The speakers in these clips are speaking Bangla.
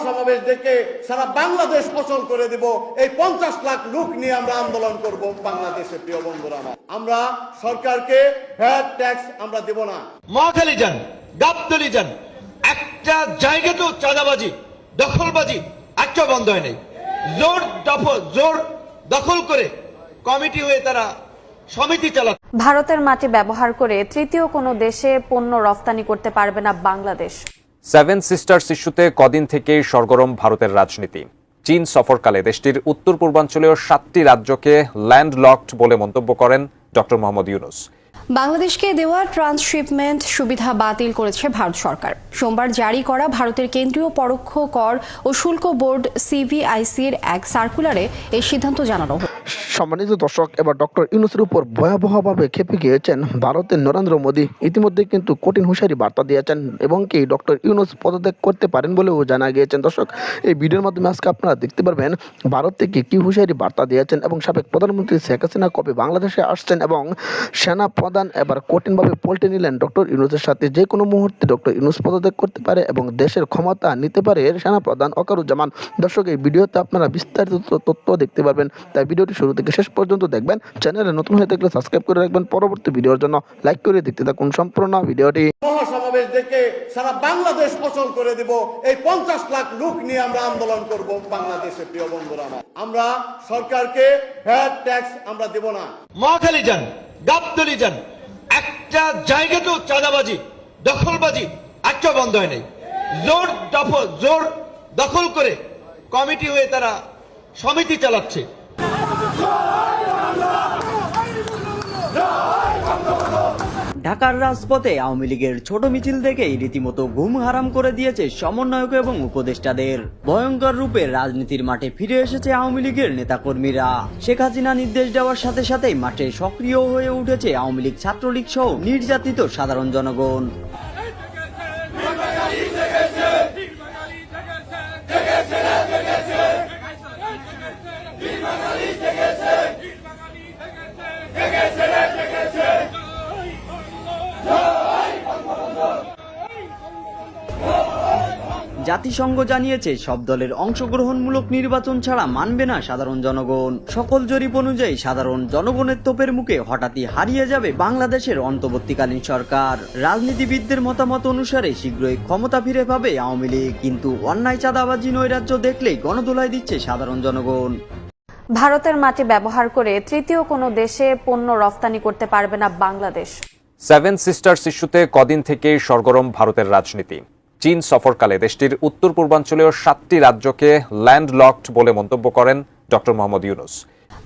সমাবেশ দেখে সারা বাংলাদেশ অচল করে দিব। এই 50 লাখ লোক নিয়ে আমরা আন্দোলন করব বাংলাদেশে। প্রিয় বন্ধুরা, আমরা সরকারকে ভ্যাট ট্যাক্স আমরা দেব না। মহাখালী যান, গাবতলী যান, একটা জায়গাতেও চাঁদাবাজি দখলবাজি একটা বন্ধ হয় নাই। জোর দখল করে কমিটি হয়ে তারা সমিতি চালাচ্ছে। ভারতের মাটি ব্যবহার করে তৃতীয় কোনো দেশে পণ্য রফতানি করতে পারবে না বাংলাদেশ। সেভেন সিস্টার্স ইস্যুতে কদিন থেকেই সরগরম ভারতের রাজনীতি। চীন সফরকালে দেশটির উত্তর পূর্বাঞ্চলীয় 7টি রাজ্যকে ল্যান্ডলকড বলে মন্তব্য করেন ডক্টর মোহাম্মদ ইউনূস। বাংলাদেশকে দেওয়া ট্রান্সশিপমেন্ট সুবিধা বাতিল করেছে ভারত সরকার। সোমবার জারি করা ভারতের কেন্দ্রীয় পরোক্ষ কর ও শুল্ক বোর্ড সিভিআইসির এক সার্কুলারে এই সিদ্ধান্ত জানানো হয়। সম্মানিত দর্শক, এবার ডক্টর ইউনূসের উপর ভয়াবহভাবে ক্ষেপে গিয়েছেন ভারতের নরেন্দ্র মোদী। ইতিমধ্যে কিন্তু কঠিন হুঁশিয়ারি বার্তা দিয়েছেন এবং কি ডক্টর ইউনূস পদত্যাগ করতে পারেন বলেও জানা গিয়েছেন। দর্শক, এই ভিডিওর মাধ্যমে আজকে আপনারা দেখতে পারবেন ভারত থেকে কি হুঁশিয়ারি বার্তা দিয়েছেন এবং সাবেক প্রধানমন্ত্রী শেখ হাসিনা কবে বাংলাদেশে আসছেন এবং সেনা প্রধান এবার কঠিনভাবে পল্টে নিলেন ডক্টর ইউনূসের সাথে। যে কোনো মুহূর্তে ডক্টর ইউনূস পদত্যাগ করতে পারে এবং দেশের ক্ষমতা নিতে পারে সেনা প্রধান ওয়াকারুজ্জামান। দর্শক, এই ভিডিওতে আপনারা বিস্তারিত তথ্য দেখতে পারবেন, তাই ভিডিওটি শুরু থেকে শেষ পর্যন্ত দেখবেন। চ্যানেলে নতুন হয়ে থাকলে সাবস্ক্রাইব করে রাখবেন। পরবর্তী ভিডিওর জন্য লাইক করে দেখতে থাকুন সম্পূর্ণ ভিডিওটি। সমাবেশ দেখে সারা বাংলাদেশ অচল করে দিব। এই 50 লাখ লোক নিয়ে আমরা আন্দোলন করব বাংলাদেশে। প্রিয় বন্ধুরা, আমরা সরকারকে ভ্যাট ট্যাক্স আমরা দেব না। মহাখালী যান, গাবতলী যান, একটা জায়গাতেও চাঁদাবাজি দখলবাজি একটা বন্ধ হয় নাই। জোর দখল করে কমিটি হয়ে তারা সমিতি চালাচ্ছে। ঢাকার রাজপথে আওয়ামী লীগের ছোট মিছিল দেখেই রীতিমতো ঘুম হারাম করে দিয়েছে সমন্বয়ক এবং উপদেষ্টাদের। ভয়ঙ্কর রূপে রাজনীতির মাঠে ফিরে এসেছে আওয়ামী লীগের নেতাকর্মীরা। শেখ হাসিনা নির্দেশ দেওয়ার সাথে সাথেই মাঠে সক্রিয় হয়ে উঠেছে আওয়ামী লীগ, ছাত্রলীগ সহ নির্যাতিত সাধারণ জনগণ। জাতিসংঘ জানিয়েছে সব দলের অংশগ্রহণমূলক নির্বাচন ছাড়া মানবে না সাধারণ জনগণ। সকল জরিপ অনুযায়ী সাধারণ জনগণের তোপের মুখে হঠাৎই হারিয়ে যাবে বাংলাদেশের অন্তর্বর্তীকালীন সরকার। রাজনীতিবিদদের মতামত অনুসারে শীঘ্রই ক্ষমতা ফিরে পাবে আওয়ামী লীগ, কিন্তু অন্যায় চাঁদাবাজি নৈরাজ্য দেখলেই গণদোলায় দিচ্ছে সাধারণ জনগণ। ভারতের মাটি ব্যবহার করে তৃতীয় কোনো দেশে পণ্য রফতানি করতে পারবে না বাংলাদেশ। সেভেন সিস্টার্স ইস্যুতে কদিন থেকেই সরগরম ভারতের রাজনীতি। চীন সফরকালে দেশটির উত্তর পূর্বাঞ্চলীয় 7টি রাজ্যকে ল্যান্ডলকড বলে মন্তব্য করেন ডক্টর মোহাম্মদ ইউনূস।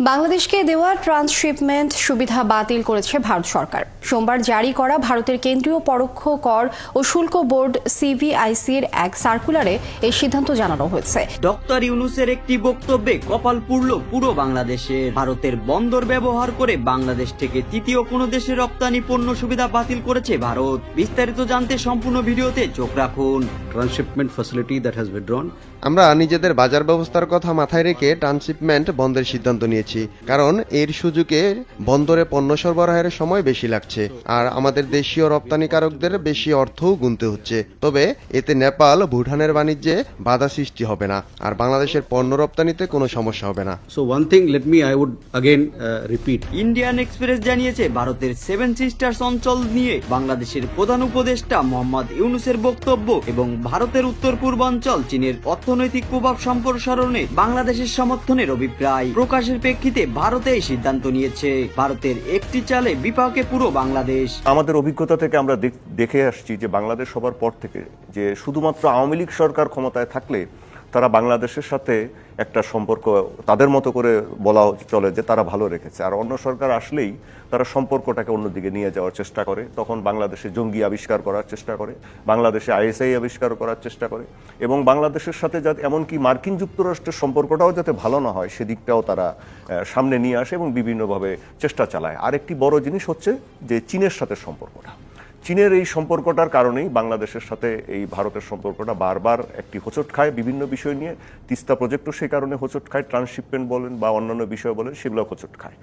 বাংলাদেশকে দেওয়া ট্রান্সশিপমেন্ট সুবিধা বাতিল করেছে ভারত সরকার। সোমবার জারি করা ভারতের কেন্দ্রীয় পরোক্ষ কর ও শুল্ক বোর্ড সিভিআইসির এক সার্কুলারে এই সিদ্ধান্ত জানানো হয়েছে। ডক্টর ইউনূসের একটি বক্তব্যে কপাল পুড়ল পুরো বাংলাদেশে। ভারতের বন্দর ব্যবহার করে বাংলাদেশ থেকে তৃতীয় কোনো দেশে রপ্তানি পণ্য সুবিধা বাতিল করেছে ভারত। বিস্তারিত জানতে সম্পূর্ণ ভিডিওতে চোখ রাখুন। Transshipment facility that has withdrawn. আমরা নিজেদের বাজার ব্যবস্থার কথা মাথায় রেখে ট্রান্সশিপমেন্ট বন্ধের সিদ্ধান্ত নিয়েছি, কারণ এর সুযোগে বন্দরে পণ্য সরবরাহের সময় বেশি লাগছে আর আমাদের দেশীয় রপ্তানিকারকদের বেশি অর্থও গুনতে হচ্ছে। তবে এতে নেপাল, ভুটানের বাণিজ্যে বাধা সৃষ্টি হবে না আর বাংলাদেশের পণ্য রপ্তানিতে কোনো সমস্যা হবে না। So one thing let me I would again repeat. Indian Express জানিয়েছে ভারতের সেভেন সিস্টার্স অঞ্চল নিয়ে বাংলাদেশের প্রধান উপদেষ্টা মোহাম্মদ ইউনূসের বক্তব্য এবং ভারতের উত্তর পূর্বাঞ্চল চীনের অর্থনৈতিক প্রভাব সম্প্রসারণে বাংলাদেশের সমর্থনের অভিপ্রায় প্রকাশের প্রেক্ষিতে ভারতে এই সিদ্ধান্ত নিয়েছে। ভারতের একটি চালে বিপাকে পুরো বাংলাদেশ। আমাদের অভিজ্ঞতা থেকে আমরা দেখে আসছি যে বাংলাদেশ সবার পর থেকে যে শুধুমাত্র আওয়ামী লীগ সরকার ক্ষমতায় থাকলে তারা বাংলাদেশের সাথে একটা সম্পর্ক তাদের মতো করে বলা চলে যে তারা ভালো রেখেছে, আর অন্য সরকার আসলেই তারা সম্পর্কটাকে অন্যদিকে নিয়ে যাওয়ার চেষ্টা করে। তখন বাংলাদেশে জঙ্গি আবিষ্কার করার চেষ্টা করে, বাংলাদেশে আইএসআই আবিষ্কার করার চেষ্টা করে এবং বাংলাদেশের সাথে যাতে এমনকি মার্কিন যুক্তরাষ্ট্রের সম্পর্কটাও যাতে ভালো না হয় সেদিকটাও তারা সামনে নিয়ে আসে এবং বিভিন্নভাবে চেষ্টা চালায়। আরেকটি বড় জিনিস হচ্ছে যে চীনের সাথে সম্পর্কটা। চীনের এই সম্পর্কটার কারণেই বাংলাদেশের সাথে এই ভারতের সম্পর্কটা বারবার একটি হোঁচট খায় বিভিন্ন বিষয় নিয়ে। তিস্তা প্রজেক্টও সেই কারণে হোঁচট খায়, ট্রান্সশিপমেন্ট বলেন বা অন্যান্য বিষয় বলেন সেগুলো হোঁচট খায়।